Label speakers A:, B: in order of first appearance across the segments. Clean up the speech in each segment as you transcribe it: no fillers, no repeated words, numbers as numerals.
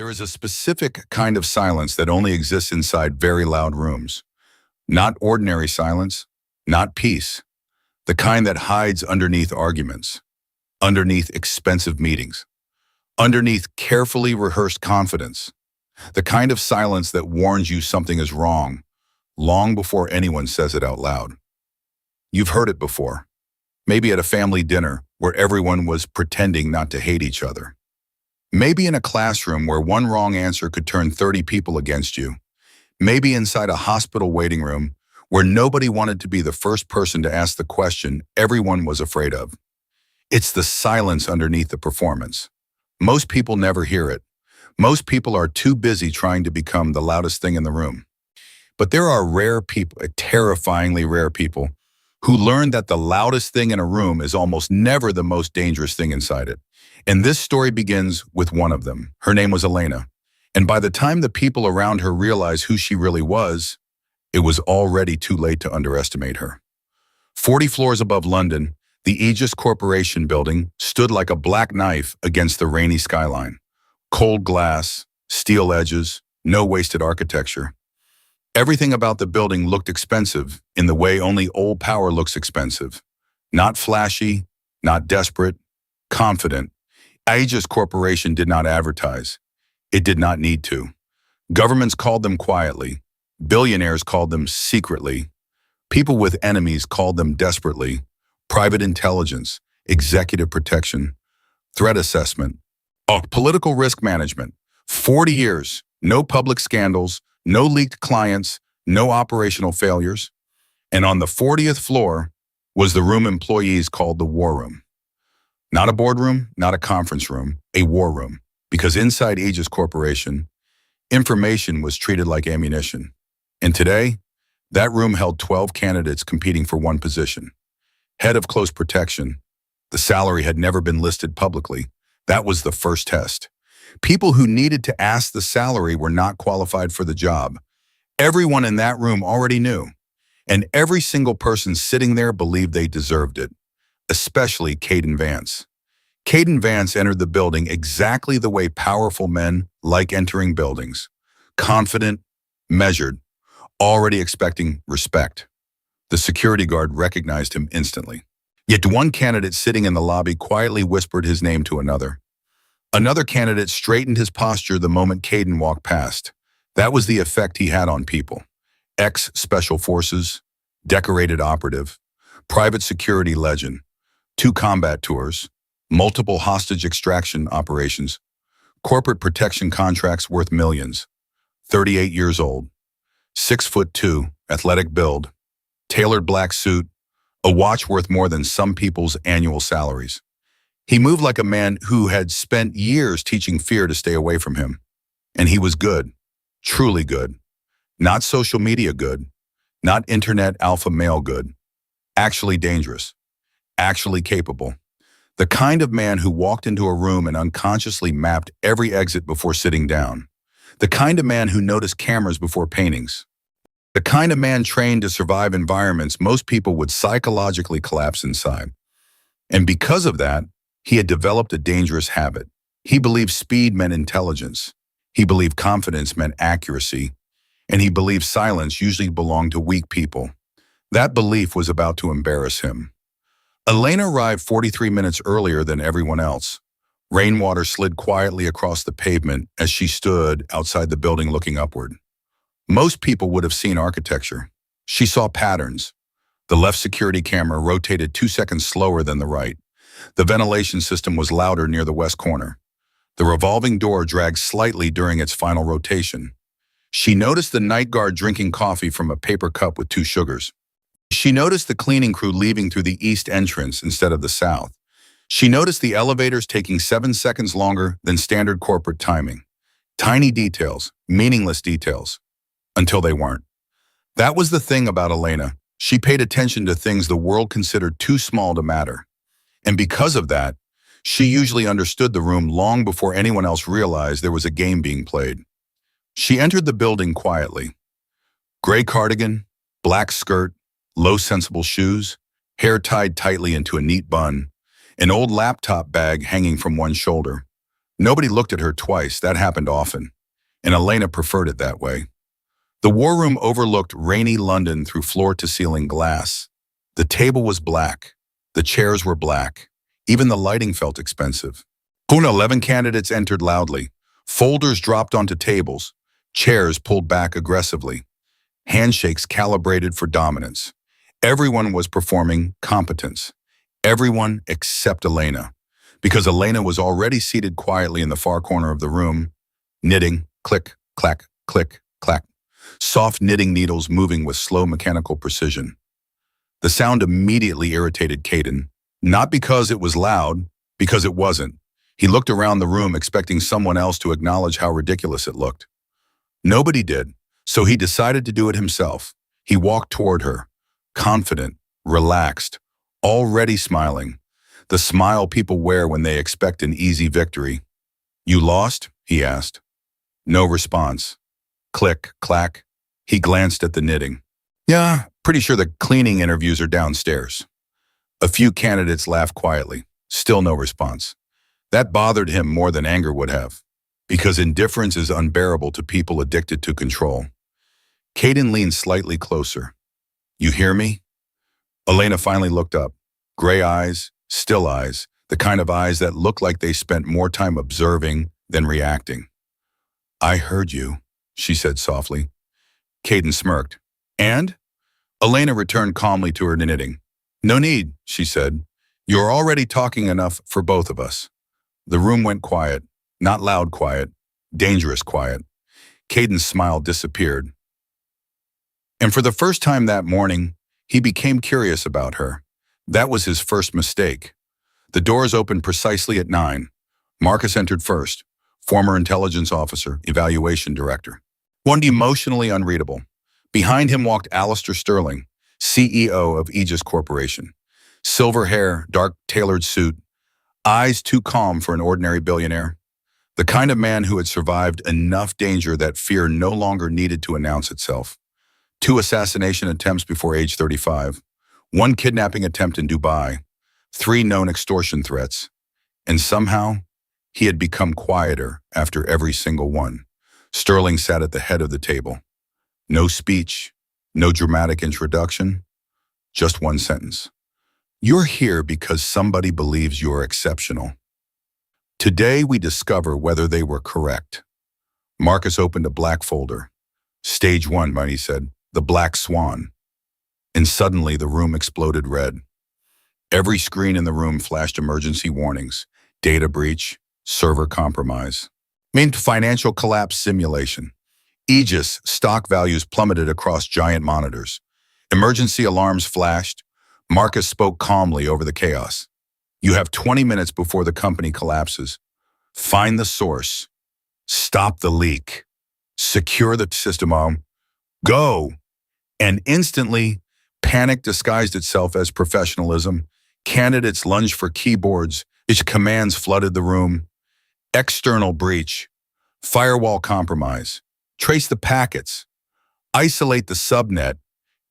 A: There is a specific kind of silence that only exists inside very loud rooms. Not ordinary silence, not peace. The kind that hides underneath arguments, underneath expensive meetings, underneath carefully rehearsed confidence. The kind of silence that warns you something is wrong, long before anyone says it out loud. You've heard it before. Maybe at a family dinner where everyone was pretending not to hate each other. Maybe in a classroom where one wrong answer could turn 30 people against you. Maybe inside a hospital waiting room where nobody wanted to be the first person to ask the question everyone was afraid of. It's the silence underneath the performance. Most people never hear it. Most people are too busy trying to become the loudest thing in the room. But there are rare people, terrifyingly rare people, who learn that the loudest thing in a room is almost never the most dangerous thing inside it. And this story begins with one of them. Her name was Elena. And by the time the people around her realized who she really was, it was already too late to underestimate her. 40 floors above London, the Aegis Corporation building stood like a black knife against the rainy skyline. Cold glass, steel edges, no wasted architecture. Everything about the building looked expensive in the way only old power looks expensive. Not flashy, not desperate, confident. Aegis Corporation did not advertise. It did not need to. Governments called them quietly. Billionaires called them secretly. People with enemies called them desperately. Private intelligence, executive protection, threat assessment, political risk management. 40 years, no public scandals, no leaked clients, no operational failures. And on the 40th floor was the room employees called the war room. Not a boardroom, not a conference room, a war room. Because inside Aegis Corporation, information was treated like ammunition. And today, that room held 12 candidates competing for one position. Head of close protection. The salary had never been listed publicly. That was the first test. People who needed to ask the salary were not qualified for the job. Everyone in that room already knew. And every single person sitting there believed they deserved it. Especially Kaden Vance. Kaden Vance entered the building exactly the way powerful men like entering buildings. Confident, measured, already expecting respect. The security guard recognized him instantly. Yet one candidate sitting in the lobby quietly whispered his name to another. Another candidate straightened his posture the moment Kaden walked past. That was the effect he had on people. Ex-Special Forces, decorated operative, private security legend, 2 combat tours, multiple hostage extraction operations, corporate protection contracts worth millions, 38 years old, 6'2", athletic build, tailored black suit, a watch worth more than some people's annual salaries. He moved like a man who had spent years teaching fear to stay away from him. And he was good, truly good. Not social media good, not internet alpha male good. Actually dangerous, actually capable. The kind of man who walked into a room and unconsciously mapped every exit before sitting down. The kind of man who noticed cameras before paintings. The kind of man trained to survive environments most people would psychologically collapse inside. And because of that, he had developed a dangerous habit. He believed speed meant intelligence. He believed confidence meant accuracy. And he believed silence usually belonged to weak people. That belief was about to embarrass him. Elena arrived 43 minutes earlier than everyone else. Rainwater slid quietly across the pavement as she stood outside the building looking upward. Most people would have seen architecture. She saw patterns. The left security camera rotated 2 seconds slower than the right. The ventilation system was louder near the west corner. The revolving door dragged slightly during its final rotation. She noticed the night guard drinking coffee from a paper cup with 2 sugars. She noticed the cleaning crew leaving through the east entrance instead of the south. She noticed the elevators taking 7 seconds longer than standard corporate timing. Tiny details, meaningless details. Until they weren't. That was the thing about Elena. She paid attention to things the world considered too small to matter. And because of that, she usually understood the room long before anyone else realized there was a game being played. She entered the building quietly. Gray cardigan, black skirt, low sensible shoes, hair tied tightly into a neat bun, an old laptop bag hanging from one shoulder. Nobody looked at her twice, that happened often, and Elena preferred it that way. The war room overlooked rainy London through floor-to-ceiling glass. The table was black. The chairs were black. Even the lighting felt expensive. 11 candidates entered loudly. Folders dropped onto tables. Chairs pulled back aggressively. Handshakes calibrated for dominance. Everyone was performing competence. Everyone except Elena. Because Elena was already seated quietly in the far corner of the room, knitting, click, clack, click, clack. Soft knitting needles moving with slow mechanical precision. The sound immediately irritated Kaden, not because it was loud, because it wasn't. He looked around the room expecting someone else to acknowledge how ridiculous it looked. Nobody did, so he decided to do it himself. He walked toward her, confident, relaxed, already smiling. The smile people wear when they expect an easy victory. "You lost?" he asked. No response. Click, clack. He glanced at the knitting. "Yeah, pretty sure the cleaning interviews are downstairs." A few candidates laughed quietly. Still no response. That bothered him more than anger would have, because indifference is unbearable to people addicted to control. Kaden leaned slightly closer. "You hear me?" Elena finally looked up. Gray eyes, still eyes, the kind of eyes that looked like they spent more time observing than reacting. "I heard you," she said softly. Kaden smirked. "And?" Elena returned calmly to her knitting. "No need," she said. "You're already talking enough for both of us." The room went quiet, not loud quiet, dangerous quiet. Kaden's smile disappeared. And for the first time that morning, he became curious about her. That was his first mistake. The doors opened precisely at 9. Marcus entered first, former intelligence officer, evaluation director. One emotionally unreadable. Behind him walked Alistair Sterling, CEO of Aegis Corporation. Silver hair, dark tailored suit, eyes too calm for an ordinary billionaire. The kind of man who had survived enough danger that fear no longer needed to announce itself. 2 assassination attempts before age 35, 1 kidnapping attempt in Dubai, 3 known extortion threats, and somehow he had become quieter after every single one. Sterling sat at the head of the table. No speech, no dramatic introduction, just one sentence. "You're here because somebody believes you're exceptional. Today we discover whether they were correct." Marcus opened a black folder. "Stage 1, he said, the Black Swan." And suddenly the room exploded red. Every screen in the room flashed emergency warnings. Data breach, server compromise. Meant financial collapse simulation. Aegis stock values plummeted across giant monitors. Emergency alarms flashed. Marcus spoke calmly over the chaos. "You have 20 minutes before the company collapses. Find the source. Stop the leak. Secure the system. Go." And instantly, panic disguised itself as professionalism. Candidates lunged for keyboards. Its commands flooded the room. External breach. Firewall compromise. Trace the packets. Isolate the subnet.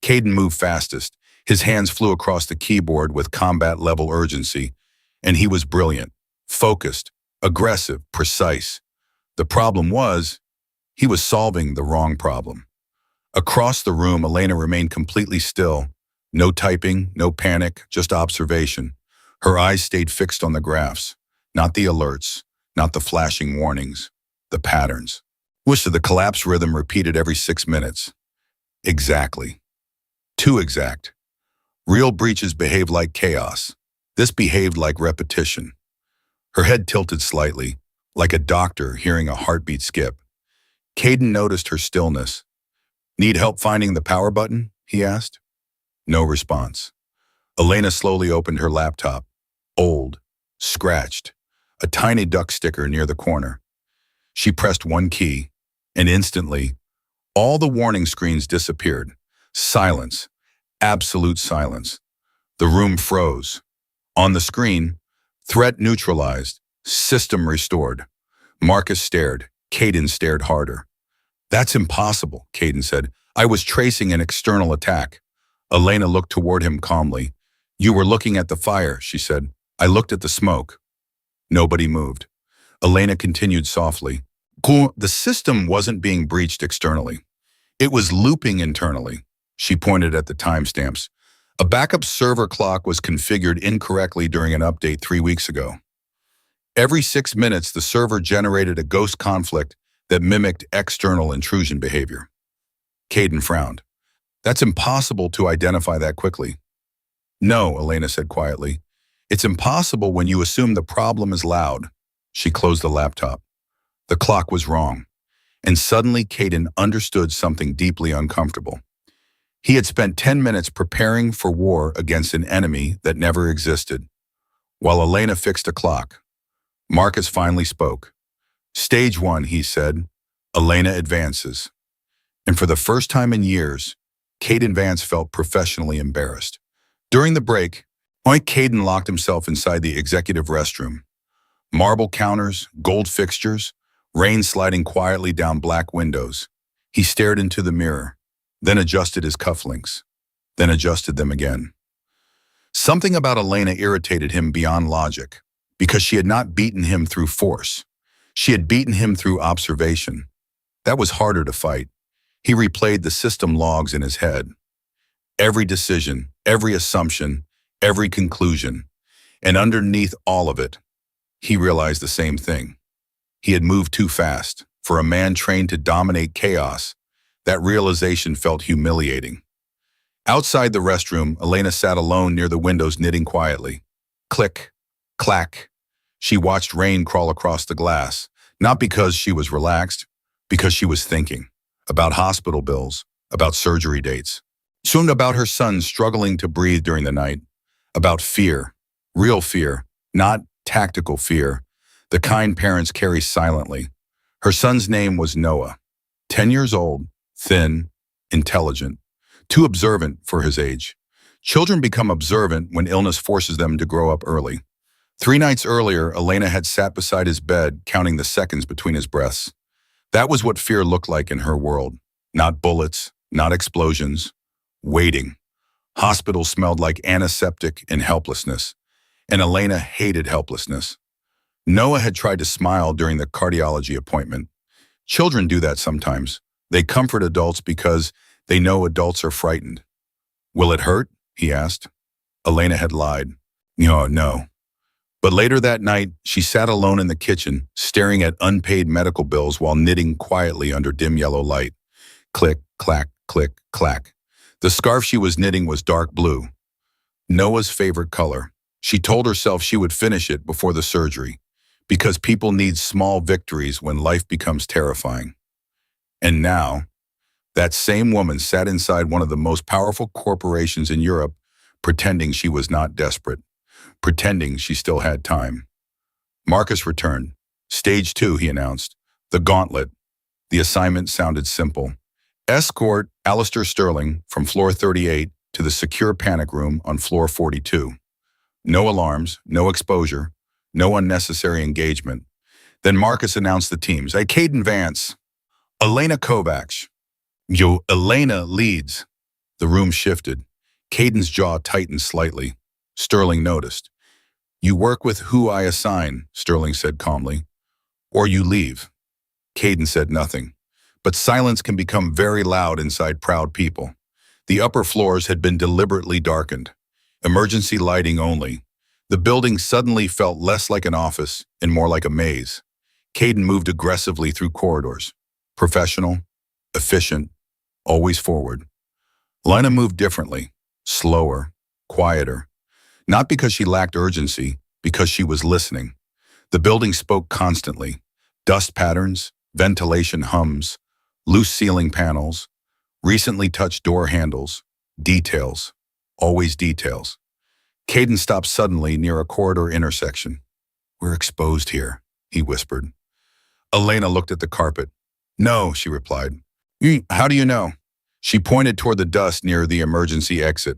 A: Kaden moved fastest. His hands flew across the keyboard with combat-level urgency, and he was brilliant, focused, aggressive, precise. The problem was, he was solving the wrong problem. Across the room, Elena remained completely still. No typing, no panic, just observation. Her eyes stayed fixed on the graphs, not the alerts, not the flashing warnings, the patterns. The collapse rhythm repeated every 6 minutes. Exactly. Too exact. Real breaches behave like chaos. This behaved like repetition. Her head tilted slightly, like a doctor hearing a heartbeat skip. Kaden noticed her stillness. "Need help finding the power button?" he asked. No response. Elena slowly opened her laptop. Old, scratched, a tiny duck sticker near the corner. She pressed one key, and instantly, all the warning screens disappeared. Silence. Absolute silence. The room froze. On the screen, threat neutralized, system restored. Marcus stared. Kaden stared harder. "That's impossible," Kaden said. "I was tracing an external attack." Elena looked toward him calmly. "You were looking at the fire," she said. "I looked at the smoke." Nobody moved. Elena continued softly. The system wasn't being breached externally. It was looping internally. She pointed at the timestamps. A backup server clock was configured incorrectly during an update 3 weeks ago. Every 6 minutes, the server generated a ghost conflict that mimicked external intrusion behavior. Kaden frowned. That's impossible to identify that quickly. No, Elena said quietly. It's impossible when you assume the problem is loud. She closed the laptop. The clock was wrong. And suddenly Kaden understood something deeply uncomfortable. He had spent 10 minutes preparing for war against an enemy that never existed. While Elena fixed a clock, Marcus finally spoke. Stage 1, he said. Elena advances. And for the first time in years, Kaden Vance felt professionally embarrassed. During the break, Kaden locked himself inside the executive restroom. Marble counters, gold fixtures, rain sliding quietly down black windows. He stared into the mirror, then adjusted his cufflinks, then adjusted them again. Something about Elena irritated him beyond logic, because she had not beaten him through force. She had beaten him through observation. That was harder to fight. He replayed the system logs in his head. Every decision, every assumption, every conclusion. And underneath all of it, he realized the same thing. He had moved too fast. For a man trained to dominate chaos, that realization felt humiliating. Outside the restroom, Elena sat alone near the windows knitting quietly. Click, clack. She watched rain crawl across the glass, not because she was relaxed, because she was thinking about hospital bills, about surgery dates. Soon about her son struggling to breathe during the night, about fear, real fear, not tactical fear, the kind parents carry silently. Her son's name was Noah, 10 years old, thin, intelligent, too observant for his age. Children become observant when illness forces them to grow up early. 3 nights earlier, Elena had sat beside his bed, counting the seconds between his breaths. That was what fear looked like in her world. Not bullets, not explosions. Waiting. Hospitals smelled like antiseptic and helplessness, and Elena hated helplessness. Noah had tried to smile during the cardiology appointment. Children do that sometimes. They comfort adults because they know adults are frightened. Will it hurt? He asked. Elena had lied. No. But later that night, she sat alone in the kitchen, staring at unpaid medical bills while knitting quietly under dim yellow light. Click, clack, click, clack. The scarf she was knitting was dark blue, Noah's favorite color. She told herself she would finish it before the surgery, because people need small victories when life becomes terrifying. And now, that same woman sat inside one of the most powerful corporations in Europe, pretending she was not desperate, pretending she still had time. Marcus returned. Stage 2, he announced. The gauntlet. The assignment sounded simple. Escort Alistair Sterling from floor 38 to the secure panic room on floor 42. No alarms, no exposure, no unnecessary engagement. Then Marcus announced the teams. Kaden Vance, Elena Kovacs. Elena leads. The room shifted. Kaden's jaw tightened slightly. Sterling noticed. You work with who I assign, Sterling said calmly. Or you leave. Kaden said nothing. But silence can become very loud inside proud people. The upper floors had been deliberately darkened. Emergency lighting only. The building suddenly felt less like an office and more like a maze. Kaden moved aggressively through corridors. Professional, efficient, always forward. Elena moved differently, slower, quieter. Not because she lacked urgency, because she was listening. The building spoke constantly. Dust patterns, ventilation hums, loose ceiling panels, recently touched door handles, details, always details. Kaden stopped suddenly near a corridor intersection. We're exposed here, he whispered. Elena looked at the carpet. No, she replied. How do you know? She pointed toward the dust near the emergency exit.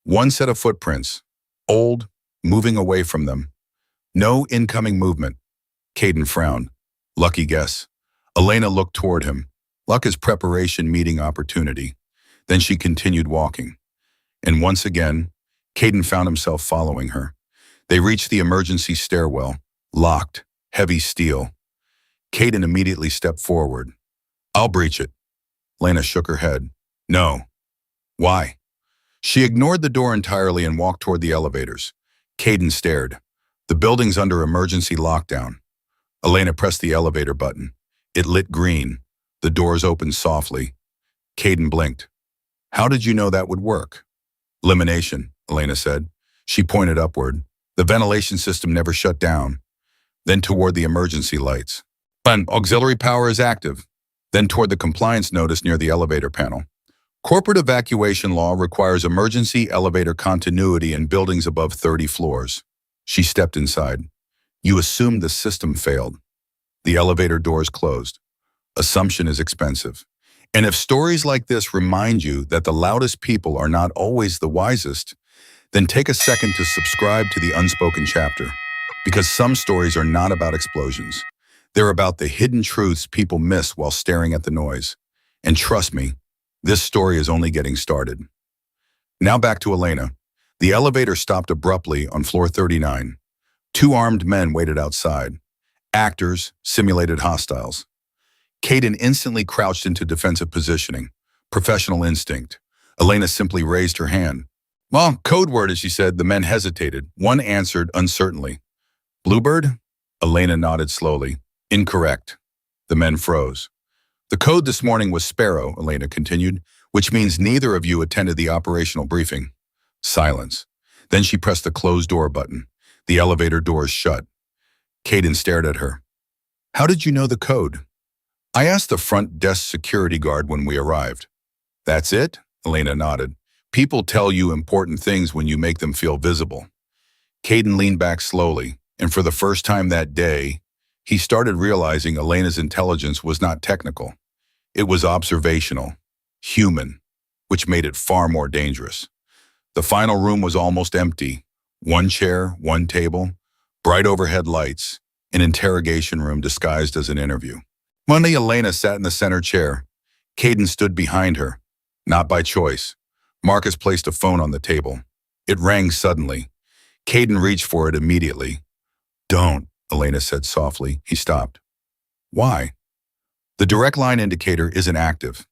A: One set of footprints, old, moving away from them. No incoming movement. Kaden frowned. Lucky guess. Elena looked toward him. Luck is preparation meeting opportunity. Then she continued walking. And once again, Kaden found himself following her. They reached the emergency stairwell, locked, heavy steel. Kaden immediately stepped forward. I'll breach it. Elena shook her head. No. Why? She ignored the door entirely and walked toward the elevators. Kaden stared. The building's under emergency lockdown. Elena pressed the elevator button. It lit green. The doors opened softly. Kaden blinked. How did you know that would work? Elimination, Elena said. She pointed upward. The ventilation system never shut down. Then toward the emergency lights. And auxiliary power is active. Then toward the compliance notice near the elevator panel. Corporate evacuation law requires emergency elevator continuity in buildings above 30 floors. She stepped inside. You assumed the system failed. The elevator doors closed. Assumption is expensive. And if stories like this remind you that the loudest people are not always the wisest, then take a second to subscribe to the Unspoken chapter. Because some stories are not about explosions. They're about the hidden truths people miss while staring at the noise. And trust me, this story is only getting started. Now back to Elena. The elevator stopped abruptly on floor 39. Two armed men waited outside. Actors, simulated hostiles. Kaden instantly crouched into defensive positioning. Professional instinct. Elena simply raised her hand. Well, code word, as she said. The men hesitated. One answered uncertainly. Bluebird? Elena nodded slowly. Incorrect. The men froze. The code this morning was Sparrow, Elena continued, which means neither of you attended the operational briefing. Silence. Then she pressed the closed door button. The elevator doors shut. Kaden stared at her. How did you know the code? I asked the front desk security guard when we arrived. That's it? Elena nodded. People tell you important things when you make them feel visible. Kaden leaned back slowly, and for the first time that day, he started realizing Elena's intelligence was not technical. It was observational, human, which made it far more dangerous. The final room was almost empty. One chair, one table, bright overhead lights, an interrogation room disguised as an interview. Monday, Elena sat in the center chair. Kaden stood behind her, not by choice. Marcus placed a phone on the table. It rang suddenly. Kaden reached for it immediately. Don't, Elena said softly. He stopped. Why? The direct line indicator isn't active.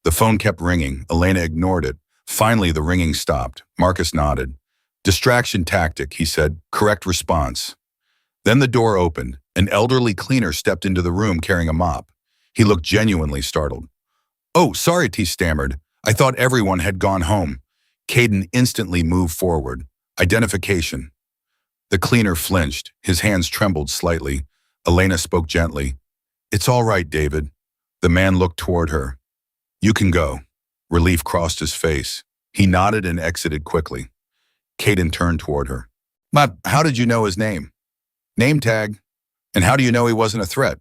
A: The phone kept ringing. Elena ignored it. Finally, the ringing stopped. Marcus nodded. Distraction tactic, he said. Correct response. Then the door opened. An elderly cleaner stepped into the room carrying a mop. He looked genuinely startled. Oh, sorry, he stammered. I thought everyone had gone home. Kaden instantly moved forward. Identification. The cleaner flinched. His hands trembled slightly. Elena spoke gently. It's all right, David. The man looked toward her. You can go. Relief crossed his face. He nodded and exited quickly. Kaden turned toward her. But how did you know his name? Name tag. And how do you know he wasn't a threat?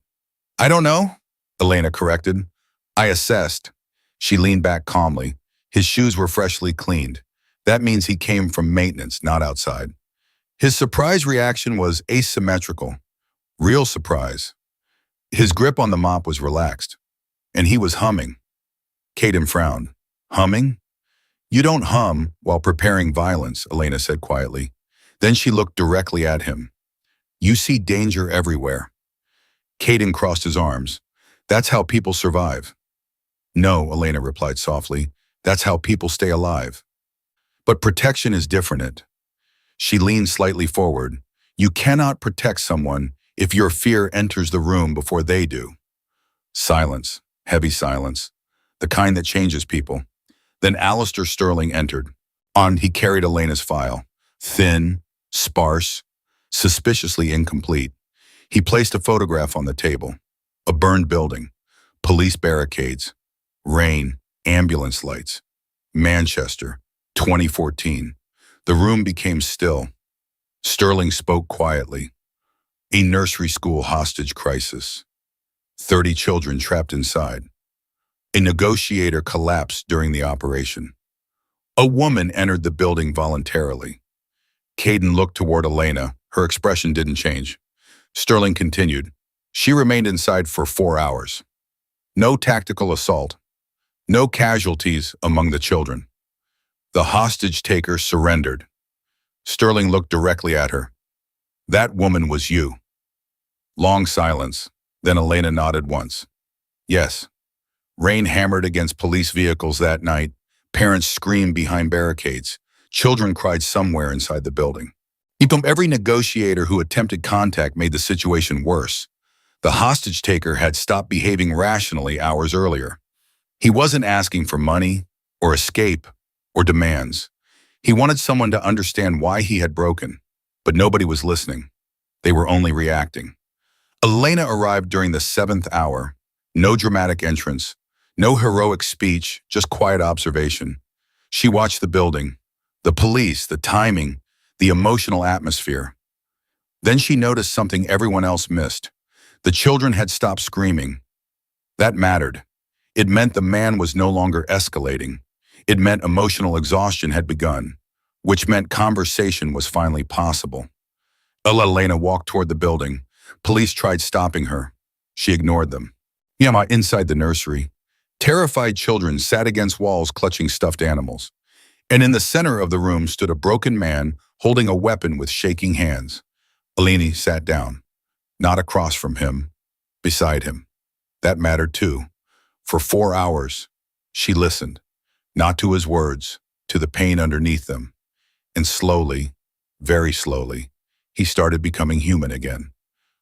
A: I don't know, Elena corrected. I assessed. She leaned back calmly. His shoes were freshly cleaned. That means he came from maintenance, not outside. His surprise reaction was asymmetrical. Real surprise. His grip on the mop was relaxed. And he was humming. Kaden frowned. Humming? You don't hum while preparing violence, Elena said quietly. Then she looked directly at him. You see danger everywhere. Kaden crossed his arms. That's how people survive. No, Elena replied softly. That's how people stay alive. But protection is different. She leaned slightly forward. You cannot protect someone if your fear enters the room before they do. Silence, heavy silence, the kind that changes people. Then Alistair Sterling entered. On he carried Elena's file. Thin, sparse, suspiciously incomplete. He placed a photograph on the table. A burned building, police barricades, rain, ambulance lights. Manchester, 2014. The room became still. Sterling spoke quietly. A nursery school hostage crisis. 30 children trapped inside. A negotiator collapsed during the operation. A woman entered the building voluntarily. Kaden looked toward Elena. Her expression didn't change. Sterling continued. She remained inside for 4 hours. No tactical assault. No casualties among the children. The hostage taker surrendered. Sterling looked directly at her. That woman was you. Long silence. Then Elena nodded once. Yes. Rain hammered against police vehicles that night. Parents screamed behind barricades. Children cried somewhere inside the building. Every negotiator who attempted contact made the situation worse. The hostage taker had stopped behaving rationally hours earlier. He wasn't asking for money, or escape, or demands. He wanted someone to understand why he had broken, but nobody was listening. They were only reacting. Elena arrived during the 7th hour. No dramatic entrance, no heroic speech, just quiet observation. She watched the building, the police, the timing, the emotional atmosphere. Then she noticed something everyone else missed. The children had stopped screaming. That mattered. It meant the man was no longer escalating. It meant emotional exhaustion had begun, which meant conversation was finally possible. Elena walked toward the building. Police tried stopping her. She ignored them. Inside the nursery, terrified children sat against walls clutching stuffed animals. And in the center of the room stood a broken man holding a weapon with shaking hands. Elena sat down, not across from him, beside him. That mattered too. For 4 hours, she listened, not to his words, to the pain underneath them. And slowly, very slowly, he started becoming human again.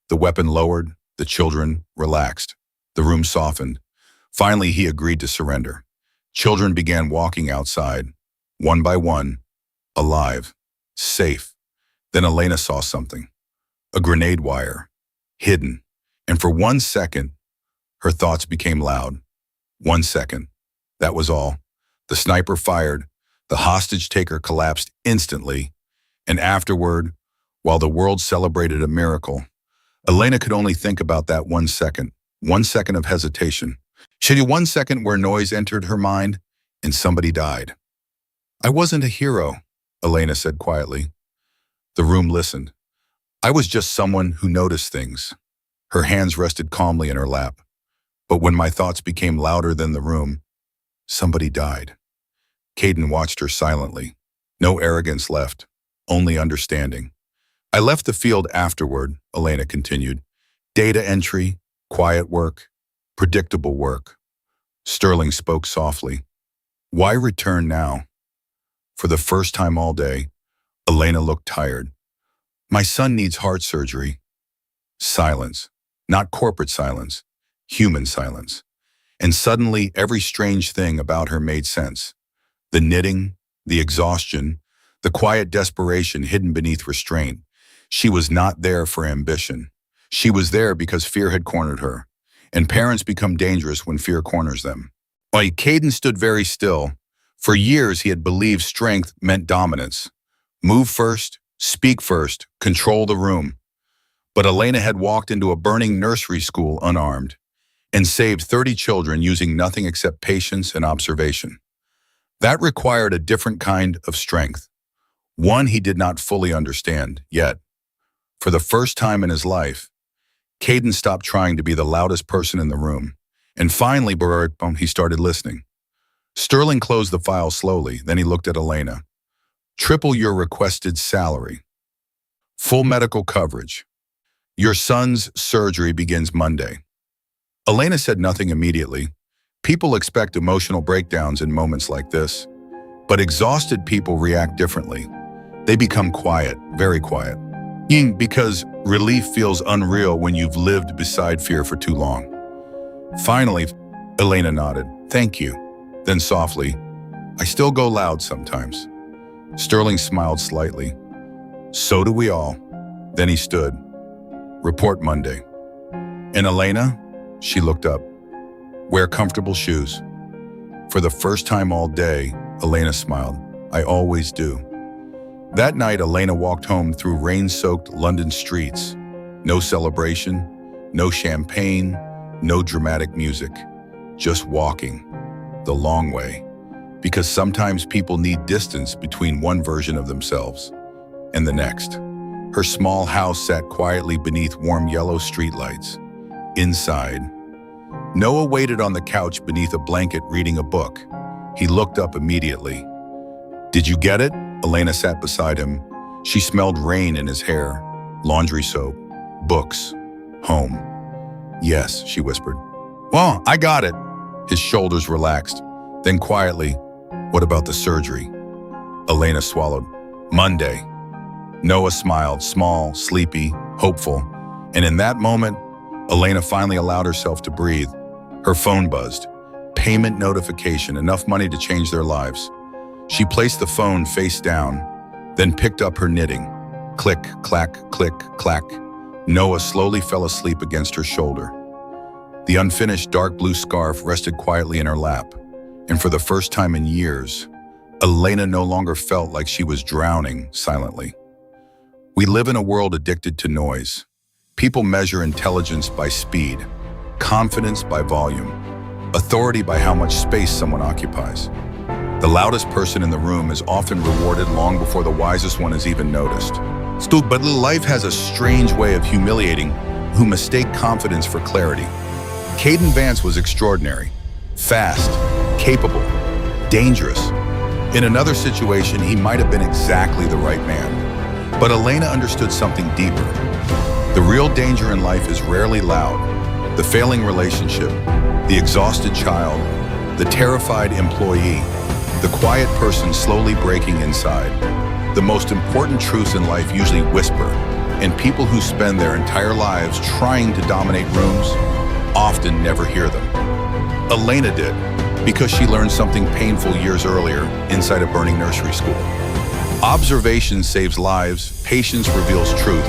A: The weapon lowered, the children relaxed. The room softened. Finally, he agreed to surrender. Children began walking outside, one by one, alive, safe. Then Elena saw something. A grenade wire, hidden. And for 1 second, her thoughts became loud. 1 second. That was all. The sniper fired. The hostage taker collapsed instantly. And afterward, while the world celebrated a miracle, Elena could only think about that 1 second. 1 second of hesitation. She had 1 second where noise entered her mind and somebody died. I wasn't a hero, Elena said quietly. The room listened. I was just someone who noticed things. Her hands rested calmly in her lap. But when my thoughts became louder than the room, somebody died. Kaden watched her silently. No arrogance left, only understanding. I left the field afterward, Elena continued. Data entry, quiet work, predictable work. Sterling spoke softly. Why return now? For the first time all day, Elena looked tired. My son needs heart surgery. Silence. Not corporate silence. Human silence. And suddenly, every strange thing about her made sense. The knitting, the exhaustion, the quiet desperation hidden beneath restraint. She was not there for ambition. She was there because fear had cornered her. And parents become dangerous when fear corners them. Kaden stood very still. For years, he had believed strength meant dominance. Move first, speak first, control the room. But Elena had walked into a burning nursery school unarmed and saved 30 children using nothing except patience and observation. That required a different kind of strength, one he did not fully understand yet. For the first time in his life, Kaden stopped trying to be the loudest person in the room, and finally, he started listening. Sterling closed the file slowly, then he looked at Elena. Triple your requested salary. Full medical coverage. Your son's surgery begins Monday. Elena said nothing immediately. People expect emotional breakdowns in moments like this. But exhausted people react differently. They become quiet, very quiet. Because relief feels unreal when you've lived beside fear for too long. Finally, Elena nodded. Thank you. Then softly, I still go loud sometimes. Sterling smiled slightly. So do we all. Then he stood. Report Monday. And Elena? She looked up. Wear comfortable shoes. For the first time all day, Elena smiled. I always do. That night, Elena walked home through rain-soaked London streets. No celebration, no champagne, no dramatic music. Just walking. The long way. Because sometimes people need distance between one version of themselves and the next. Her small house sat quietly beneath warm yellow streetlights. Inside, Noah waited on the couch beneath a blanket reading a book. He looked up immediately. Did you get it? Elena sat beside him. She smelled rain in his hair, laundry soap, books. Home. Yes, she whispered. Well, I got it. His shoulders relaxed. Then quietly, what about the surgery? Elena swallowed. Monday. Noah smiled, small, sleepy, hopeful. And in that moment, Elena finally allowed herself to breathe. Her phone buzzed. Payment notification, enough money to change their lives. She placed the phone face down, then picked up her knitting. Click, clack, click, clack. Noah slowly fell asleep against her shoulder. The unfinished dark blue scarf rested quietly in her lap. And for the first time in years, Elena no longer felt like she was drowning silently. We live in a world addicted to noise. People measure intelligence by speed, confidence by volume, authority by how much space someone occupies. The loudest person in the room is often rewarded long before the wisest one is even noticed. But life has a strange way of humiliating who mistake confidence for clarity. Kaden Vance was extraordinary, fast, capable, dangerous. In another situation, he might have been exactly the right man. But Elena understood something deeper. The real danger in life is rarely loud. The failing relationship, the exhausted child, the terrified employee, the quiet person slowly breaking inside. The most important truths in life usually whisper, and people who spend their entire lives trying to dominate rooms often never hear them. Elena did, because she learned something painful years earlier inside a burning nursery school. Observation saves lives, patience reveals truth,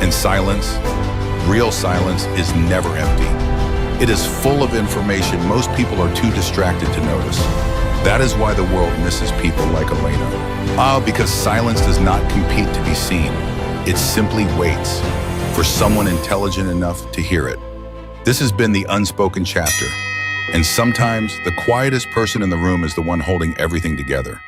A: and silence, real silence, is never empty. It is full of information most people are too distracted to notice. That is why the world misses people like Elena. Because silence does not compete to be seen. It simply waits for someone intelligent enough to hear it. This has been the Unspoken chapter. And sometimes the quietest person in the room is the one holding everything together.